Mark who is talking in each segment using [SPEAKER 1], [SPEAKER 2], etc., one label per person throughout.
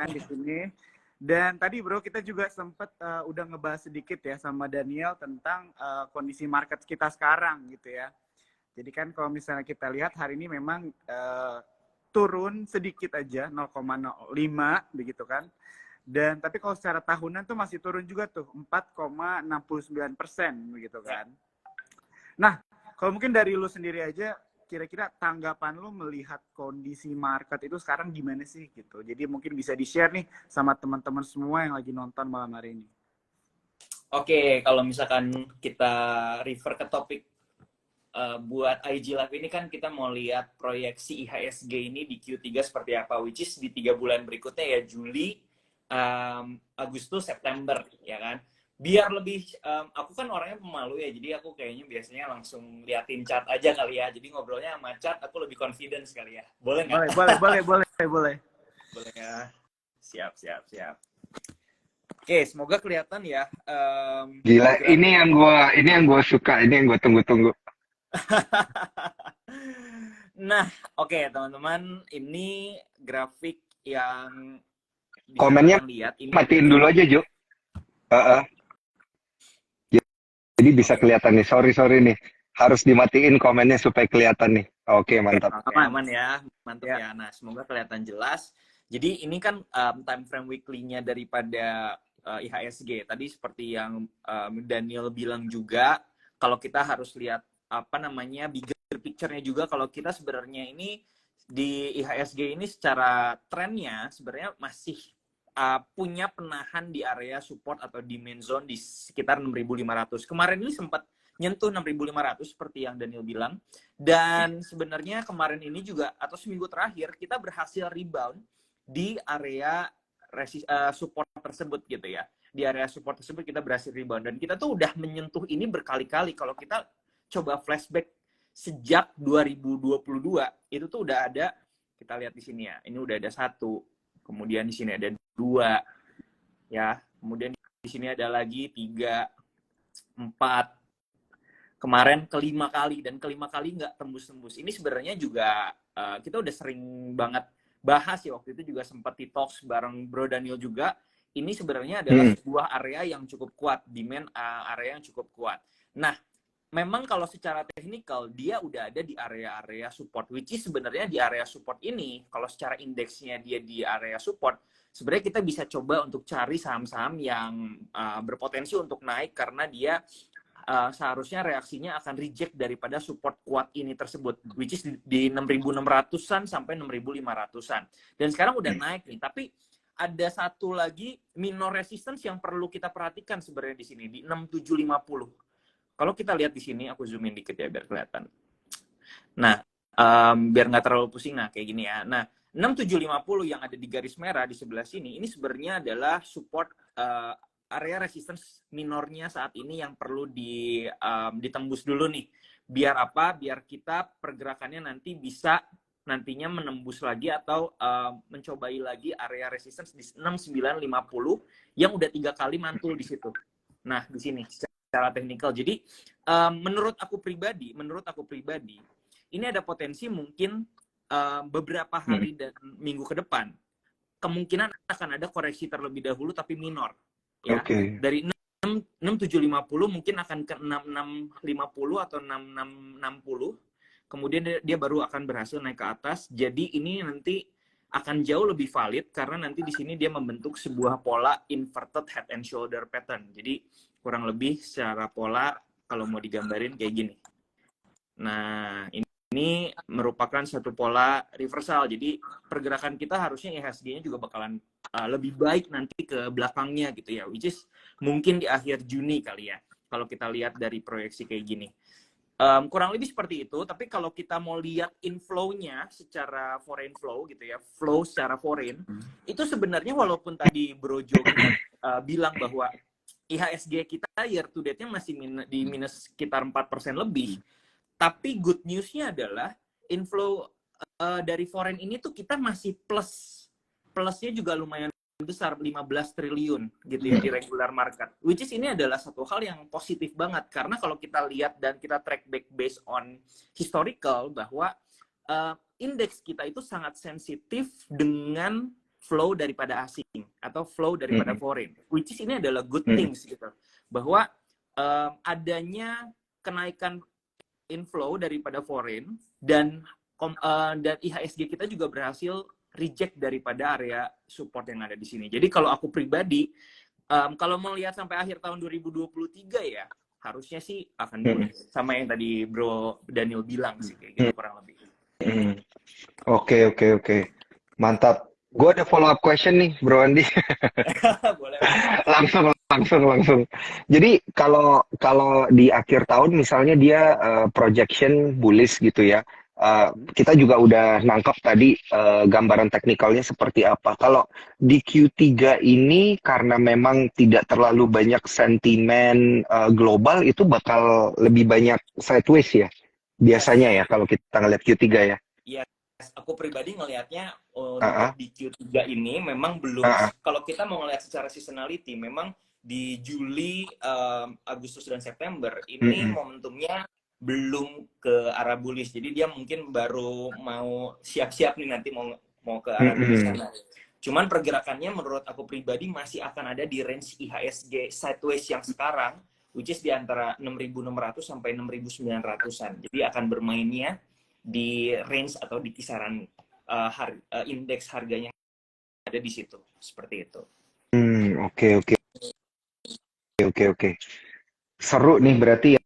[SPEAKER 1] di sini. Dan tadi bro kita juga sempat udah ngebahas sedikit ya sama Daniel tentang kondisi market kita sekarang gitu ya. Jadi kan kalau misalnya kita lihat hari ini memang turun sedikit aja 0,05 begitu kan. Dan tapi kalau secara tahunan tuh masih turun juga tuh 4,69% begitu kan. Nah, kalau mungkin dari lu sendiri aja kira-kira tanggapan lu melihat kondisi market itu sekarang gimana sih gitu. Jadi mungkin bisa di-share nih sama teman-teman semua yang lagi nonton malam hari ini.
[SPEAKER 2] Oke, kalau misalkan kita refer ke topik buat IG Live ini kan kita mau lihat proyeksi IHSG ini di Q3 seperti apa, which is di 3 bulan berikutnya ya Juli, Agustus, September ya kan. Biar lebih, aku kan orangnya pemalu ya, jadi aku kayaknya biasanya langsung liatin chart aja kali ya. Jadi ngobrolnya sama chart aku lebih confidence kali ya. Boleh nggak?
[SPEAKER 1] Boleh.
[SPEAKER 2] Boleh ya. Siap. Oke, semoga kelihatan ya.
[SPEAKER 3] Gila, ini yang gua suka, ini yang gua tunggu-tunggu.
[SPEAKER 2] Nah, oke teman-teman, ini grafik yang
[SPEAKER 3] Komennya
[SPEAKER 2] lihat ini
[SPEAKER 3] matiin dulu aja, Jo. Jadi bisa kelihatan nih. Sorry nih. Harus dimatiin komennya supaya kelihatan nih. Oke, mantap.
[SPEAKER 2] Aman ya, mantap ya. Nah, semoga kelihatan jelas. Jadi ini kan time frame weekly-nya daripada IHSG. Tadi seperti yang Daniel bilang juga, kalau kita harus lihat bigger picture-nya juga. Kalau kita sebenarnya ini di IHSG ini secara trennya sebenarnya masih punya penahan di area support atau demand zone di sekitar 6.500. Kemarin ini sempat nyentuh 6.500 seperti yang Daniel bilang. Dan sebenarnya kemarin ini juga atau seminggu terakhir kita berhasil rebound di area support tersebut gitu ya. Di area support tersebut kita berhasil rebound dan kita tuh udah menyentuh ini berkali-kali. Kalau kita coba flashback sejak 2022 itu tuh udah ada, kita lihat di sini ya. Ini udah ada 1, kemudian di sini ada 2 ya, kemudian di sini ada lagi 3, 4, kemarin kelima kali, dan kelima kali nggak tembus-tembus. Ini sebenarnya juga kita udah sering banget bahas ya, waktu itu juga sempat di talks bareng Bro Daniel juga. Ini sebenarnya adalah sebuah area yang cukup kuat, demand area yang cukup kuat. Nah, memang kalau secara teknikal dia udah ada di area-area support, which is sebenarnya di area support ini, kalau secara indeksnya dia di area support, sebenarnya kita bisa coba untuk cari saham-saham yang berpotensi untuk naik karena dia seharusnya reaksinya akan reject daripada support kuat ini tersebut, which is di 6.600-an sampai 6.500-an. Dan sekarang udah naik nih, tapi ada satu lagi minor resistance yang perlu kita perhatikan sebenarnya di sini, di 6.750. Kalau kita lihat di sini, aku zoom in dikit ya biar kelihatan. Nah, biar nggak terlalu pusing, nah kayak gini ya. Nah, 6.750 yang ada di garis merah di sebelah sini, ini sebenarnya adalah support area resistance minornya saat ini yang perlu ditembus dulu nih. Biar apa? Biar kita pergerakannya nanti bisa nantinya menembus lagi atau mencobai lagi area resistance di 6950 yang udah 3 kali mantul di situ. Nah, di sini secara teknikal. Jadi menurut aku pribadi, ini ada potensi mungkin beberapa hari dan minggu ke depan kemungkinan akan ada koreksi terlebih dahulu tapi minor. Ya, dari 6750 mungkin akan ke 6650 atau 6660. Kemudian dia baru akan berhasil naik ke atas. Jadi ini nanti akan jauh lebih valid karena nanti di sini dia membentuk sebuah pola inverted head and shoulder pattern. Jadi kurang lebih secara pola kalau mau digambarin kayak gini. Nah, ini merupakan satu pola reversal. Jadi pergerakan kita harusnya IHSG-nya juga bakalan lebih baik nanti ke belakangnya gitu ya, which is mungkin di akhir Juni kali ya, kalau kita lihat dari proyeksi kayak gini. Kurang lebih seperti itu, tapi kalau kita mau lihat inflow-nya secara foreign flow gitu ya, flow secara foreign, itu sebenarnya walaupun tadi Bro Jo bilang bahwa IHSG kita year to date-nya masih di minus sekitar 4% lebih, tapi good news-nya adalah inflow dari foreign ini tuh kita masih plusnya juga lumayan besar, 15 triliun gitu ya di regular market, which is ini adalah satu hal yang positif banget karena kalau kita lihat dan kita track back based on historical bahwa indeks kita itu sangat sensitif dengan flow daripada asing atau flow daripada foreign, which is ini adalah good things gitu, bahwa adanya kenaikan inflow daripada foreign dan IHSG kita juga berhasil reject daripada area support yang ada di sini. Jadi kalau aku pribadi, kalau melihat sampai akhir tahun 2023 ya, harusnya sih akan boleh. Sama yang tadi Bro Daniel bilang sih, kayak gitu kurang lebih.
[SPEAKER 3] Oke. Mantap. Gue ada follow up question nih, Bro Andi.
[SPEAKER 2] Boleh.
[SPEAKER 3] Langsung. Jadi kalau di akhir tahun misalnya dia projection bullish gitu ya. Kita juga udah nangkap tadi gambaran teknikalnya seperti apa. Kalau di Q3 ini karena memang tidak terlalu banyak sentimen global, itu bakal lebih banyak sideways ya. Biasanya ya kalau kita ngeliat Q3 ya.
[SPEAKER 2] Aku pribadi ngelihatnya untuk di Q3 ini memang belum, kalau kita mau ngelihat secara seasonality, memang di Juli, Agustus, dan September ini momentumnya belum ke arah bullish. Jadi dia mungkin baru mau siap-siap nih nanti mau ke arah bullish sana. Cuman pergerakannya menurut aku pribadi masih akan ada di range IHSG sideways yang sekarang, which is di antara 6.600 sampai 6.900-an. Jadi akan bermainnya di range atau di kisaran indeks harganya ada di situ, seperti itu.
[SPEAKER 3] Oke. Seru nih berarti ya.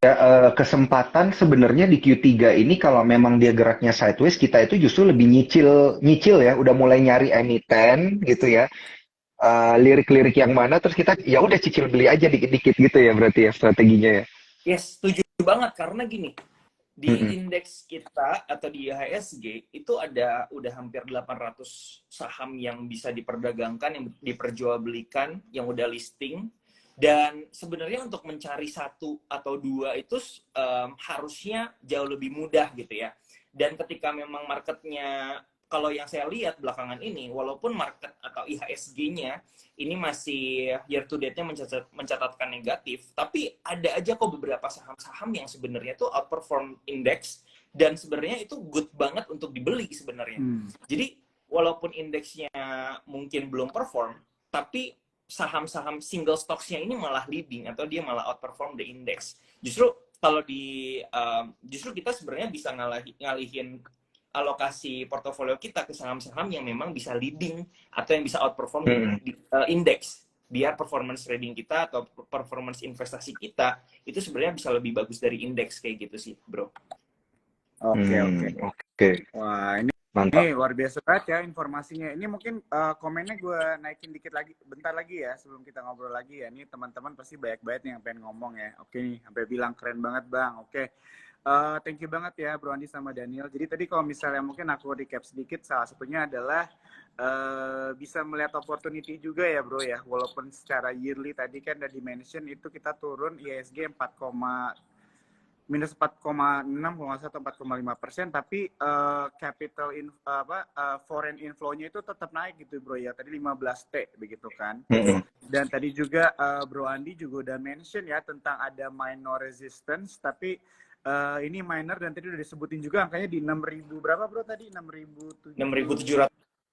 [SPEAKER 3] Kesempatan sebenarnya di Q3 ini kalau memang dia geraknya sideways, kita itu justru lebih nyicil ya, udah mulai nyari emiten gitu ya. Lirik-lirik yang mana, terus kita ya udah cicil beli aja dikit-dikit gitu ya berarti ya strateginya ya.
[SPEAKER 2] Yes, setuju banget karena gini, di indeks kita atau di IHSG itu udah hampir 800 saham yang bisa diperdagangkan, yang diperjualbelikan, yang udah listing. Dan sebenarnya untuk mencari satu atau dua itu harusnya jauh lebih mudah gitu ya. Dan ketika memang marketnya, kalau yang saya lihat belakangan ini, walaupun market atau IHSG-nya ini masih year to date-nya mencatatkan negatif, tapi ada aja kok beberapa saham-saham yang sebenarnya tuh outperform index, dan sebenarnya itu good banget untuk dibeli sebenarnya. Jadi walaupun indeksnya mungkin belum perform, tapi saham-saham single stocks-nya ini malah leading atau dia malah outperform the index. Justru kalau justru kita sebenarnya bisa ngalihin alokasi portofolio kita ke saham-saham yang memang bisa leading atau yang bisa outperform di index, biar performance trading kita atau performance investasi kita itu sebenarnya bisa lebih bagus dari indeks, kayak gitu sih, Bro.
[SPEAKER 3] Oke.
[SPEAKER 1] Wah, ini
[SPEAKER 3] Mantap.
[SPEAKER 1] Ini luar biasa banget ya informasinya. Ini mungkin komennya gue naikin dikit lagi, bentar lagi ya sebelum kita ngobrol lagi ya. Ini teman-teman pasti banyak banget nih yang pengen ngomong ya. Oke nih, sampai bilang keren banget Bang. Oke, thank you banget ya Bro Andi sama Daniel. Jadi tadi kalau misalnya mungkin aku recap sedikit, salah satunya adalah bisa melihat opportunity juga ya Bro ya. Walaupun secara yearly tadi kan udah di-mention itu kita turun IHSG minus 4,6 kalau nggak salah, 4,5%, tapi capital foreign inflow-nya itu tetap naik gitu Bro ya, tadi 15T begitu kan. Dan tadi juga Bro Andi juga udah mention ya tentang ada minor resistance, tapi ini minor dan tadi udah disebutin juga angkanya di 6.000 berapa Bro tadi? 6.750.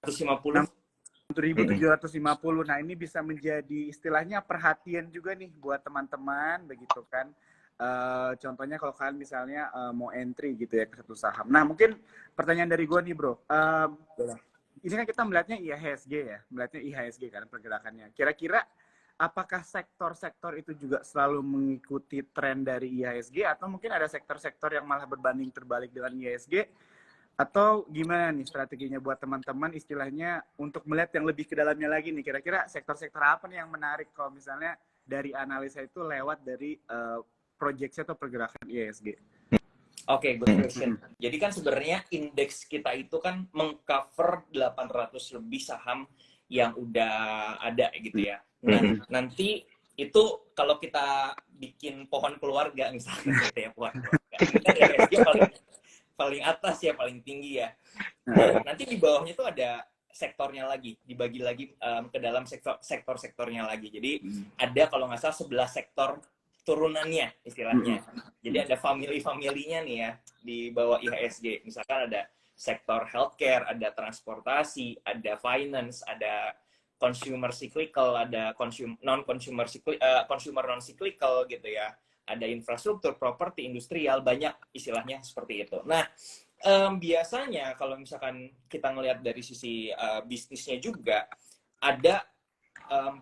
[SPEAKER 1] 6.750. Nah, ini bisa menjadi istilahnya perhatian juga nih buat teman-teman begitu kan. Contohnya kalau kalian misalnya mau entry gitu ya ke satu saham. Nah, mungkin pertanyaan dari gue nih Bro, ini kan kita melihatnya IHSG kan pergerakannya. Kira-kira apakah sektor-sektor itu juga selalu mengikuti tren dari IHSG atau mungkin ada sektor-sektor yang malah berbanding terbalik dengan IHSG? Atau gimana nih strateginya buat teman-teman istilahnya untuk melihat yang lebih ke dalamnya lagi nih, kira-kira sektor-sektor apa nih yang menarik kalau misalnya dari analisa itu lewat dari proyeksi atau pergerakan IHSG?
[SPEAKER 2] Oke, good question. Jadi kan sebenarnya indeks kita itu kan mengcover 800 lebih saham yang udah ada gitu ya. Nah, nanti itu kalau kita bikin pohon keluarga misalnya gitu ya, pohon keluarga. Ini kan IHSG paling atas ya, paling tinggi ya. Nah, nanti di bawahnya itu ada sektornya lagi, dibagi lagi ke dalam sektor-sektornya lagi. Jadi ada kalau nggak salah 11 sektor turunannya istilahnya. Jadi ada family-nya nih ya di bawah IHSG. Misalkan ada sektor healthcare, ada transportasi, ada finance, ada consumer cyclical, ada consumer non cyclical gitu ya. Ada infrastruktur, properti, industrial, banyak istilahnya seperti itu. Nah, biasanya kalau misalkan kita ngelihat dari sisi bisnisnya juga, ada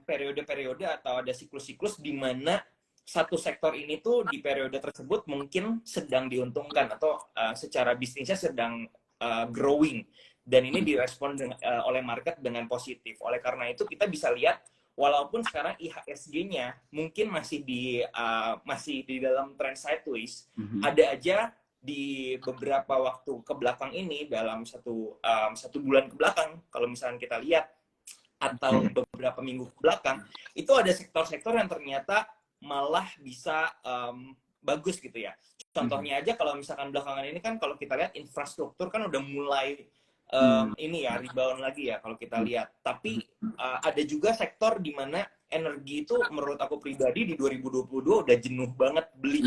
[SPEAKER 2] periode-periode atau ada siklus-siklus di mana satu sektor ini tuh di periode tersebut mungkin sedang diuntungkan atau secara bisnisnya sedang growing, dan ini direspon oleh market dengan positif. Oleh karena itu kita bisa lihat walaupun sekarang IHSG-nya mungkin masih di dalam trend sideways, ada aja di beberapa waktu ke belakang ini, dalam satu bulan ke belakang kalau misalnya kita lihat, atau beberapa minggu ke belakang, itu ada sektor-sektor yang ternyata malah bisa bagus gitu ya. Contohnya aja kalau misalkan belakangan ini kan kalau kita lihat infrastruktur kan udah mulai ini ya rebound lagi ya kalau kita lihat. Tapi ada juga sektor di mana energi itu menurut aku pribadi di 2022 udah jenuh banget beli,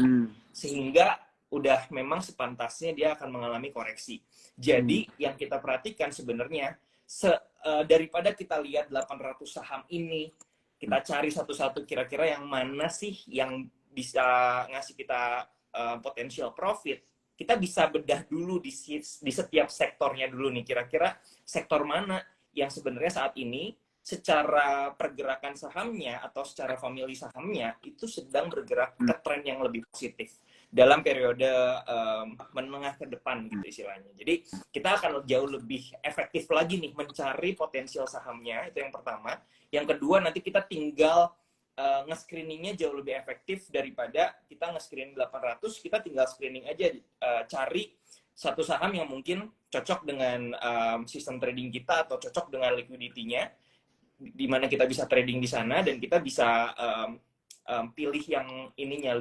[SPEAKER 2] sehingga udah memang sepantasnya dia akan mengalami koreksi. Jadi yang kita perhatikan sebenarnya daripada kita lihat 800 saham ini, kita cari satu-satu kira-kira yang mana sih yang bisa ngasih kita potensial profit. Kita bisa bedah dulu di setiap sektornya dulu nih, kira-kira sektor mana yang sebenarnya saat ini secara pergerakan sahamnya atau secara family sahamnya itu sedang bergerak ke tren yang lebih positif dalam periode menengah ke depan gitu istilahnya. Jadi kita akan jauh lebih efektif lagi nih mencari potensial sahamnya, itu yang pertama. Yang kedua, nanti kita tinggal nge-screeningnya jauh lebih efektif daripada kita nge-screening 800, kita tinggal screening aja, cari satu saham yang mungkin cocok dengan sistem trading kita atau cocok dengan liquidity-nya, di mana kita bisa trading di sana dan kita bisa pilih yang ininya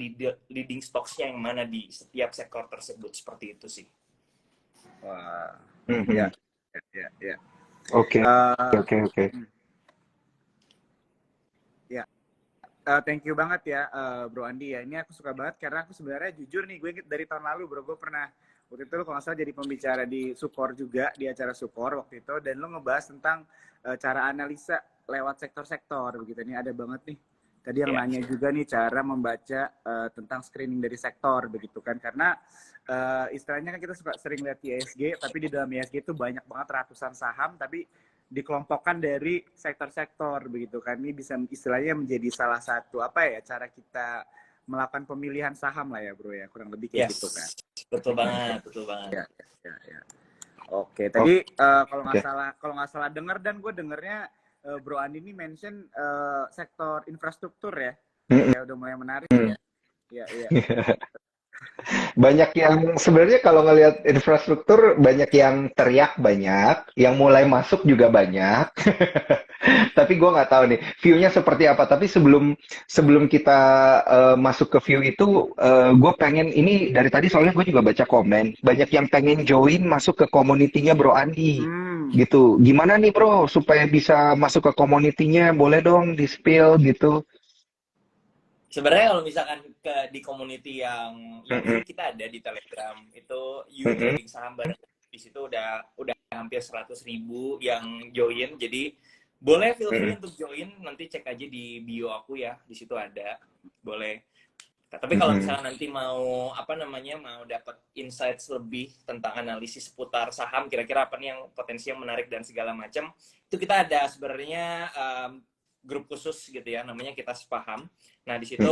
[SPEAKER 2] leading stocks-nya yang mana di setiap sektor tersebut, seperti itu sih.
[SPEAKER 1] Wah, ya.
[SPEAKER 3] Oke.
[SPEAKER 1] Ya, thank you banget ya, Bro Andi ya. Ini aku suka banget karena aku sebenarnya jujur nih, gue dari tahun lalu Bro, gue pernah waktu itu kalau nggak salah jadi pembicara di Sukor juga, di acara Sukor waktu itu, dan lo ngebahas tentang cara analisa lewat sektor-sektor begitu. Ini ada banget nih. Tadi yang nanya juga nih cara membaca tentang screening dari sektor begitu kan, karena istilahnya kan kita suka sering lihat IHSG, tapi di dalam IHSG itu banyak banget ratusan saham, tapi dikelompokkan dari sektor-sektor begitu kan. Ini bisa istilahnya menjadi salah satu apa ya, cara kita melakukan pemilihan saham lah ya Bro ya, kurang lebih kayak gitu kan.
[SPEAKER 2] Betul banget, betul banget.
[SPEAKER 1] Ya. Oke, tadi kalau nggak salah dengar, dan gue dengernya Bro Andi ini mention sektor infrastruktur ya. Ya udah mulai menarik ya. Iya.
[SPEAKER 3] Banyak yang sebenarnya kalau ngelihat infrastruktur banyak yang teriak, banyak yang mulai masuk juga banyak. Tapi gue nggak tahu nih view-nya seperti apa. Tapi sebelum kita masuk ke view itu, gue pengen ini dari tadi soalnya gue juga baca komen banyak yang pengen join masuk ke community-nya Bro Andi. Gitu. Gimana nih Bro supaya bisa masuk ke community-nya? Boleh dong di-spill gitu.
[SPEAKER 2] Sebenarnya kalau misalkan di community yang kita ada di Telegram itu trading saham bareng, di situ udah hampir 100.000 yang join. Jadi boleh feel free untuk join, nanti cek aja di bio aku ya, di situ ada, boleh. Tapi kalau misalnya nanti mau mau dapat insights lebih tentang analisis seputar saham, kira-kira apa nih yang potensi yang menarik dan segala macam, itu kita ada sebenarnya grup khusus gitu ya, namanya Kita Sepaham. Nah di situ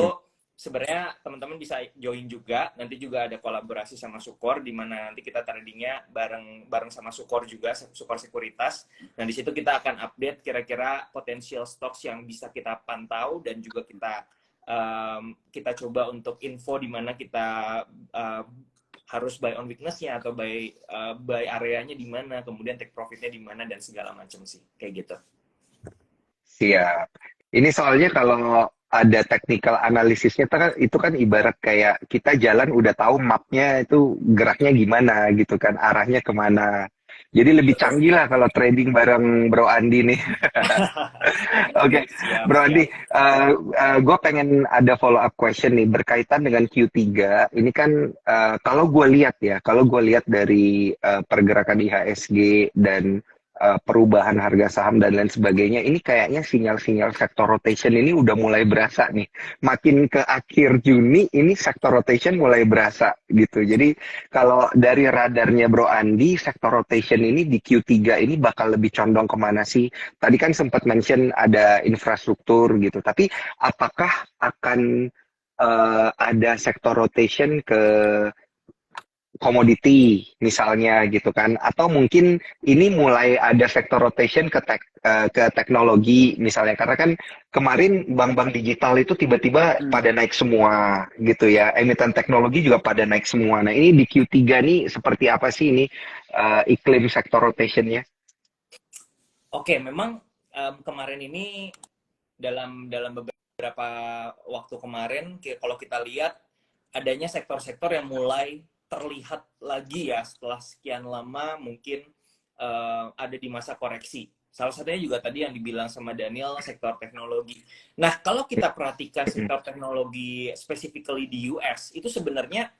[SPEAKER 2] sebenarnya teman-teman bisa join juga. Nanti juga ada kolaborasi sama Sukor, di mana nanti kita tradingnya bareng sama Sukor juga, Sukor Sekuritas. Nah di situ kita akan update kira-kira potensial stocks yang bisa kita pantau, dan juga kita coba untuk info di mana kita harus buy on weakness-nya atau buy areanya di mana, kemudian take profit-nya di mana, dan segala macam sih, kayak gitu.
[SPEAKER 3] Siap. Ini soalnya kalau ada technical analisisnya itu kan ibarat kayak kita jalan udah tahu mapnya itu geraknya gimana gitu kan, arahnya kemana. Jadi lebih canggih lah kalau trading bareng Bro Andi nih. Oke,
[SPEAKER 2] Siap,
[SPEAKER 3] Bro Andi,
[SPEAKER 2] siap.
[SPEAKER 3] gue pengen ada follow up question nih berkaitan dengan Q3. Ini kan kalau gue lihat ya, kalau gue lihat dari pergerakan IHSG dan perubahan harga saham dan lain sebagainya, ini kayaknya sinyal-sinyal sektor rotation ini udah mulai berasa nih. Makin ke akhir Juni, ini sektor rotation mulai berasa gitu. Jadi kalau dari radarnya Bro Andi, sektor rotation ini di Q3 ini bakal lebih condong kemana sih? Tadi kan sempat mention ada infrastruktur gitu, tapi apakah akan ada sektor rotation ke komoditi misalnya gitu kan, atau mungkin ini mulai ada sektor rotation ke teknologi misalnya, karena kan kemarin bank-bank digital itu tiba-tiba
[SPEAKER 1] Hmm.
[SPEAKER 3] pada naik semua gitu ya, emiten teknologi juga pada naik semua. Nah ini di Q3 nih seperti apa sih ini iklim sektor rotationnya?
[SPEAKER 2] Oke, memang kemarin ini dalam beberapa waktu kemarin, kalau kita lihat adanya sektor-sektor yang mulai terlihat lagi ya setelah sekian lama mungkin ada di masa koreksi. Salah satunya juga tadi yang dibilang sama Daniel, sektor teknologi. Nah, kalau kita perhatikan sektor teknologi specifically di US, itu sebenarnya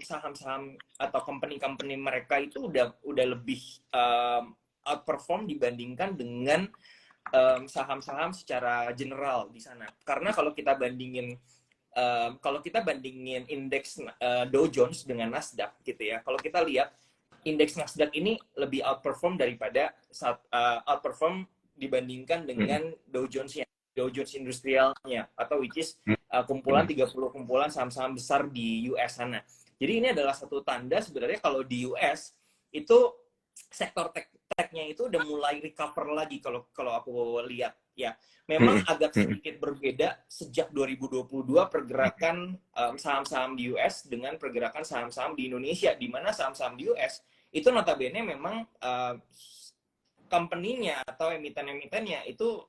[SPEAKER 2] saham-saham atau company-company mereka itu udah lebih outperform dibandingkan dengan saham-saham secara general di sana. Karena kalau kita bandingin indeks Dow Jones dengan Nasdaq gitu ya. Kalau kita lihat indeks Nasdaq ini lebih outperform daripada outperform dibandingkan dengan Dow Jones-nya, Dow Jones Industrialnya, atau which is kumpulan 30 kumpulan saham-saham besar di US sana. Jadi ini adalah satu tanda sebenarnya kalau di US itu sektor tech-nya itu udah mulai recover lagi kalau aku lihat ya. Memang agak sedikit berbeda sejak 2022 pergerakan saham-saham di US dengan pergerakan saham-saham di Indonesia, di mana saham-saham di US itu notabene memang company-nya atau emiten-emitennya itu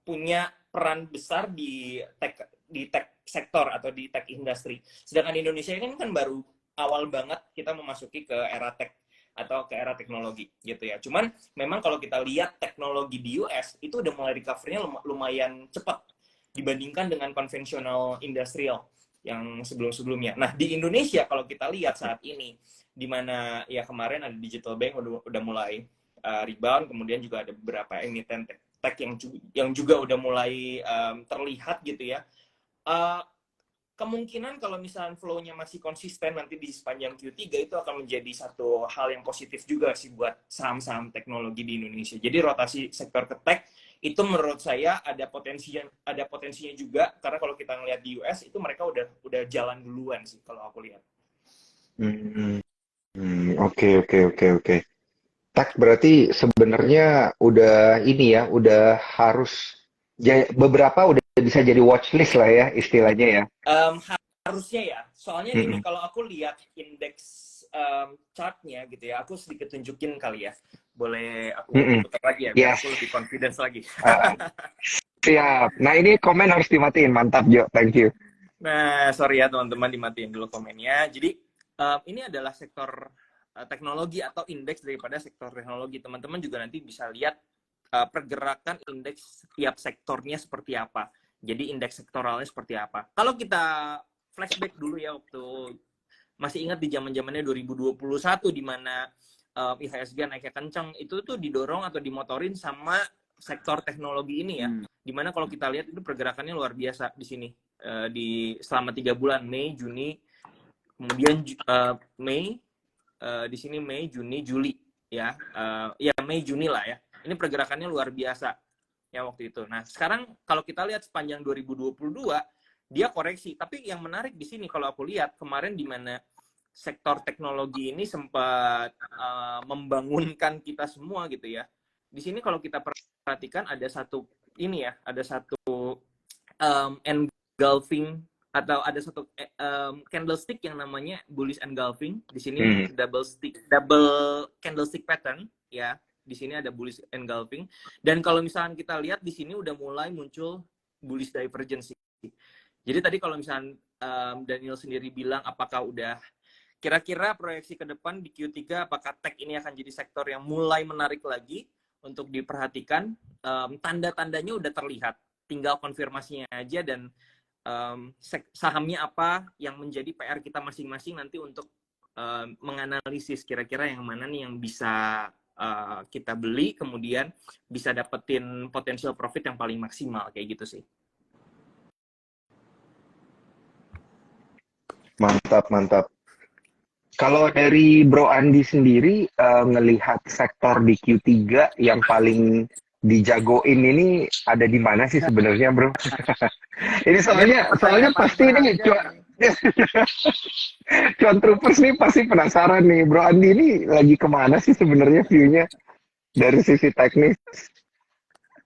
[SPEAKER 2] punya peran besar di tech sektor atau di tech industry. Sedangkan di Indonesia ini kan baru awal banget kita memasuki ke era tech atau ke era teknologi gitu ya. Cuman memang kalau kita lihat teknologi di US itu udah mulai recovery-nya lumayan cepat dibandingkan dengan konvensional industrial yang sebelum-sebelumnya. Nah, di Indonesia kalau kita lihat saat ini di mana ya kemarin ada digital bank udah mulai rebound, kemudian juga ada beberapa emiten tech yang juga udah mulai terlihat gitu ya. Kemungkinan kalau misalnya flow-nya masih konsisten nanti di sepanjang Q3 itu akan menjadi satu hal yang positif juga sih buat saham-saham teknologi di Indonesia. Jadi rotasi sektor ke tech itu menurut saya ada potensinya juga, karena kalau kita ngelihat di US itu mereka udah jalan duluan sih kalau aku lihat.
[SPEAKER 3] Oke. Tech berarti sebenarnya udah ini ya, udah harus beberapa udah bisa jadi watchlist lah ya istilahnya ya.
[SPEAKER 2] Harusnya ya, soalnya gini, kalau aku lihat indeks chartnya gitu ya, aku sedikit tunjukin kali ya, boleh aku putar lagi ya biar
[SPEAKER 3] Yes.
[SPEAKER 2] aku lebih confidence lagi.
[SPEAKER 3] Siap. Nah ini komen harus dimatiin, mantap Jo, thank you.
[SPEAKER 2] Nah, sorry ya teman-teman, dimatiin dulu komennya. Jadi ini adalah sektor teknologi atau indeks daripada sektor teknologi. Teman-teman juga nanti bisa lihat pergerakan indeks setiap sektornya seperti apa. Jadi indeks sektoralnya seperti apa. Kalau kita flashback dulu ya, waktu masih ingat di zaman-zamannya 2021 di mana IHSG naiknya kencang, itu tuh didorong atau dimotorin sama sektor teknologi ini ya. Dimana kalau kita lihat itu pergerakannya luar biasa di sini. Di selama 3 bulan, Mei, Juni, kemudian Mei, di sini Mei, Juni, Juli ya. Ya Mei, Juni lah ya. Ini pergerakannya luar biasa ya waktu itu. Nah, sekarang kalau kita lihat sepanjang 2022 dia koreksi. Tapi yang menarik di sini kalau aku lihat kemarin di mana sektor teknologi ini sempat membangunkan kita semua gitu ya. Di sini kalau kita perhatikan ada satu ini ya, ada satu engulfing atau ada satu candlestick yang namanya bullish engulfing. Di sini double candlestick pattern ya. Di sini ada bullish engulfing. Dan kalau misalnya kita lihat di sini udah mulai muncul bullish divergence. Jadi tadi kalau misalnya Daniel sendiri bilang apakah udah kira-kira proyeksi ke depan di Q3 apakah tech ini akan jadi sektor yang mulai menarik lagi untuk diperhatikan? Tanda-tandanya udah terlihat, tinggal konfirmasinya aja, dan sahamnya apa yang menjadi PR kita masing-masing nanti untuk menganalisis kira-kira yang mana nih yang bisa kita beli, kemudian bisa dapetin potensial profit yang paling maksimal, kayak gitu sih.
[SPEAKER 3] Mantap, mantap. Kalau dari Bro Andi sendiri, ngelihat sektor di Q3 yang paling dijagoin ini ada di mana sih sebenarnya, Bro? Ini soalnya pasti ini cuan troopers nih pasti penasaran nih, Bro Andi ini lagi kemana sih sebenarnya view-nya dari sisi teknis?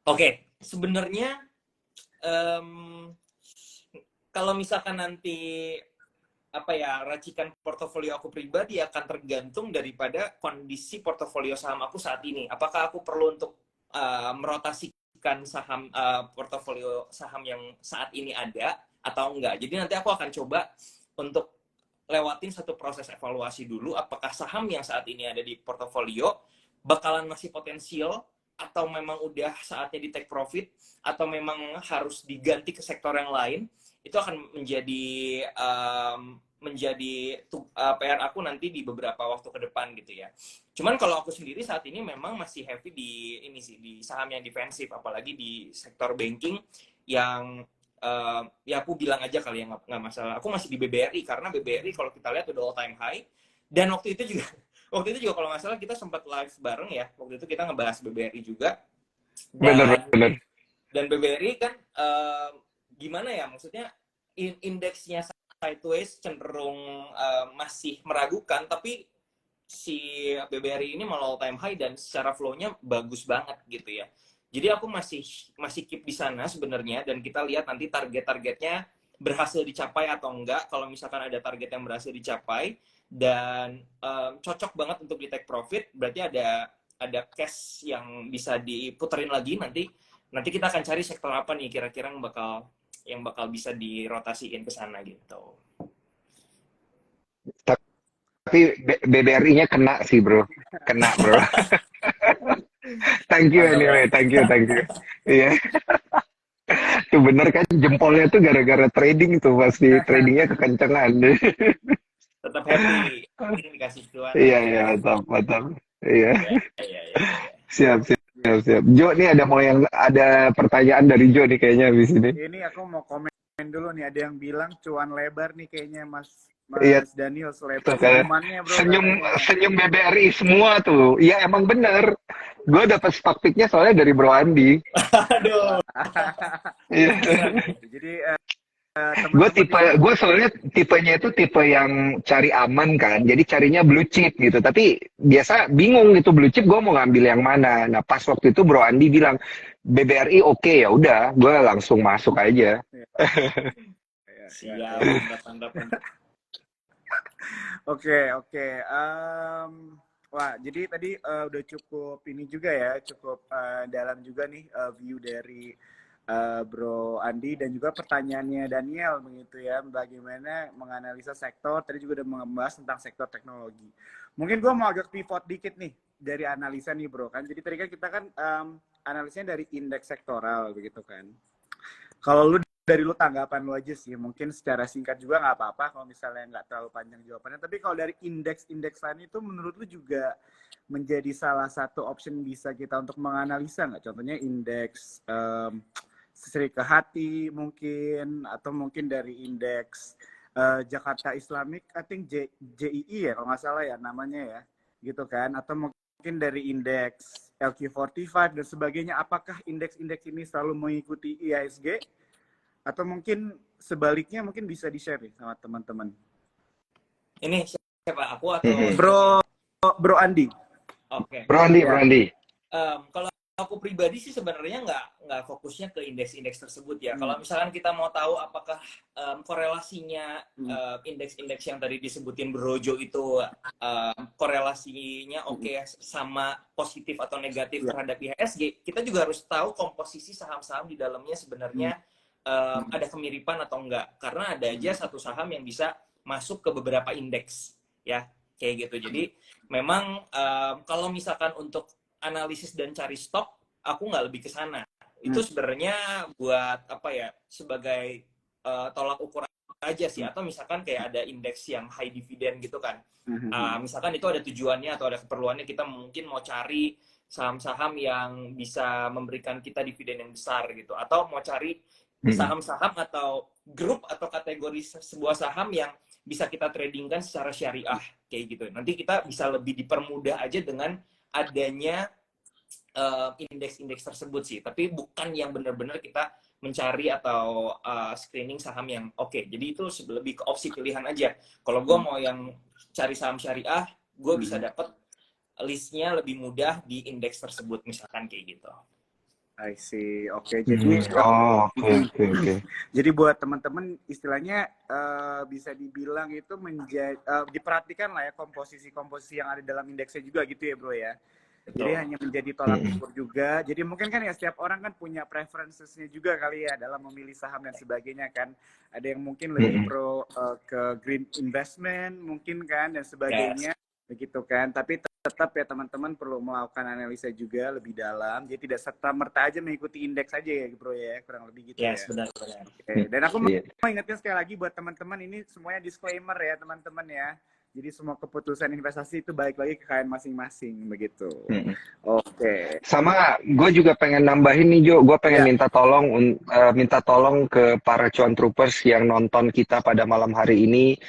[SPEAKER 2] Oke, sebenarnya kalau misalkan nanti racikan portofolio aku pribadi akan tergantung daripada kondisi portofolio saham aku saat ini. Apakah aku perlu untuk merotasikan saham portofolio saham yang saat ini ada atau enggak. Jadi nanti aku akan coba untuk lewatin satu proses evaluasi dulu, apakah saham yang saat ini ada di portofolio bakalan masih potensial atau memang udah saatnya di take profit, atau memang harus diganti ke sektor yang lain. Itu akan menjadi PR aku nanti di beberapa waktu ke depan gitu ya. Cuman kalau aku sendiri saat ini memang masih heavy di di saham yang defensif, apalagi di sektor banking yang ya aku bilang aja kali ya, nggak masalah. Aku masih di BBRI karena BBRI kalau kita lihat udah all time high, dan waktu itu juga kalau nggak salah kita sempat live bareng ya. Waktu itu kita ngebahas BBRI juga.
[SPEAKER 3] Bener.
[SPEAKER 2] Dan BBRI kan gimana ya, maksudnya indeksnya sideways, cenderung masih meragukan, tapi si BBRI ini malah all time high dan secara flow-nya bagus banget gitu ya. Jadi aku masih keep di sana sebenarnya, dan kita lihat nanti target-targetnya berhasil dicapai atau enggak. Kalau misalkan ada target yang berhasil dicapai dan cocok banget untuk di take profit, berarti ada cash yang bisa diputerin lagi. Nanti kita akan cari sektor apa nih kira-kira yang bakal bisa dirotasiin ke sana gitu.
[SPEAKER 3] Tapi BBRI-nya kena sih, Bro. Kena, Bro. Thank you anyway, thank you. Iya. Tuh bener kan, jempolnya tuh gara-gara trading tuh, pasti tradingnya kekencengan.
[SPEAKER 2] Tetap happy. Ini dikasih cuan.
[SPEAKER 3] Iya, mantap. Iya.
[SPEAKER 2] Iya.
[SPEAKER 3] Siap. Jo, nih ada pertanyaan dari Jo nih kayaknya habis ini.
[SPEAKER 1] Ini aku mau komen dulu nih, ada yang bilang cuan lebar nih kayaknya Mas
[SPEAKER 3] Iya.
[SPEAKER 1] Daniel, selebar
[SPEAKER 3] Kan.
[SPEAKER 1] senyumannya bro.
[SPEAKER 3] Senyum BBRI semua tuh. Iya emang bener. Gue dapet stock pick-nya soalnya dari Bro Andi.
[SPEAKER 2] Aduh.
[SPEAKER 3] Iya.
[SPEAKER 1] Jadi
[SPEAKER 3] gue soalnya tipenya itu tipe yang cari aman kan. Jadi carinya blue chip gitu. Tapi biasa bingung gitu blue chip gue mau ngambil yang mana. Nah pas waktu itu Bro Andi bilang BBRI oke, ya udah gue langsung masuk aja.
[SPEAKER 2] Siap, mantap.
[SPEAKER 1] Oke. Wah, jadi tadi udah cukup ini juga ya, cukup dalam juga nih view dari Bro Andi, dan juga pertanyaannya Daniel begitu ya, bagaimana menganalisa sektor. Tadi juga udah membahas tentang sektor teknologi. Mungkin gue mau agak pivot dikit nih dari analisa nih Bro kan. Jadi tadi kan kita kan analisanya dari indeks sektoral begitu kan. Kalau dari lu tanggapan lu aja sih, mungkin secara singkat juga nggak apa-apa kalau misalnya nggak terlalu panjang jawabannya. Tapi kalau dari indeks lain itu menurut lu juga menjadi salah satu option bisa kita untuk menganalisa nggak? Contohnya indeks Sri Kehati mungkin, atau mungkin dari indeks Jakarta Islamic, I think JII ya kalau nggak salah ya namanya ya, gitu kan? Atau mungkin dari indeks LQ45 dan sebagainya. Apakah indeks-indeks ini selalu mengikuti IHSG? Atau mungkin sebaliknya, mungkin bisa di-share nih sama teman-teman.
[SPEAKER 2] Ini siapa? Aku atau
[SPEAKER 1] Bro Andi?
[SPEAKER 2] Oke.
[SPEAKER 3] Bro Andi.
[SPEAKER 2] Kalau aku pribadi sih sebenarnya nggak fokusnya ke indeks-indeks tersebut ya. Kalau misalkan kita mau tahu apakah korelasinya indeks-indeks yang tadi disebutin Brojo itu korelasinya oke sama positif atau negatif terhadap IHSG, kita juga harus tahu komposisi saham-saham di dalamnya sebenarnya ada kemiripan atau enggak. Karena ada aja satu saham yang bisa masuk ke beberapa indeks. ya kayak gitu. Jadi memang kalau misalkan untuk analisis dan cari stok, aku nggak lebih ke sana. Itu sebenarnya buat apa ya, sebagai tolak ukur aja sih. Atau misalkan kayak ada indeks yang high dividend gitu kan. Misalkan itu ada tujuannya atau ada keperluannya, kita mungkin mau cari saham-saham yang bisa memberikan kita dividen yang besar gitu, atau mau cari saham-saham atau grup atau kategori sebuah saham yang bisa kita tradingkan secara syariah kayak gitu. Nanti kita bisa lebih dipermudah aja dengan adanya indeks-indeks tersebut sih, tapi bukan yang benar-benar kita mencari atau screening saham yang oke. Jadi itu lebih ke opsi pilihan aja. Kalau gue mau yang cari saham syariah, gue bisa dapat listnya lebih mudah di indeks tersebut, misalkan kayak gitu.
[SPEAKER 1] I see. Oke, jadi
[SPEAKER 3] oke.
[SPEAKER 1] jadi buat teman-teman istilahnya bisa dibilang itu diperhatikan lah ya komposisi-komposisi yang ada dalam indeksnya juga gitu ya, Bro ya.
[SPEAKER 2] Betul.
[SPEAKER 1] Jadi hanya menjadi tolak ukur juga. Jadi mungkin kan ya setiap orang kan punya preferences-nya juga kali ya dalam memilih saham dan sebagainya kan. Ada yang mungkin lebih pro ke green investment mungkin kan dan sebagainya. Begitu kan. Tapi tetap ya teman-teman perlu melakukan analisa juga lebih dalam. Jadi tidak serta-merta aja mengikuti indeks aja ya, Bro ya. Kurang lebih gitu ya.
[SPEAKER 2] Benar-benar.
[SPEAKER 1] Okay. Dan aku mau ingatkan sekali lagi buat teman-teman, ini semuanya disclaimer ya teman-teman ya. Jadi semua keputusan investasi itu balik lagi ke kalian masing-masing begitu. Oke.
[SPEAKER 3] Sama gue juga pengen nambahin nih Jo, gue pengen minta tolong ke para cuan troopers yang nonton kita pada malam hari ini.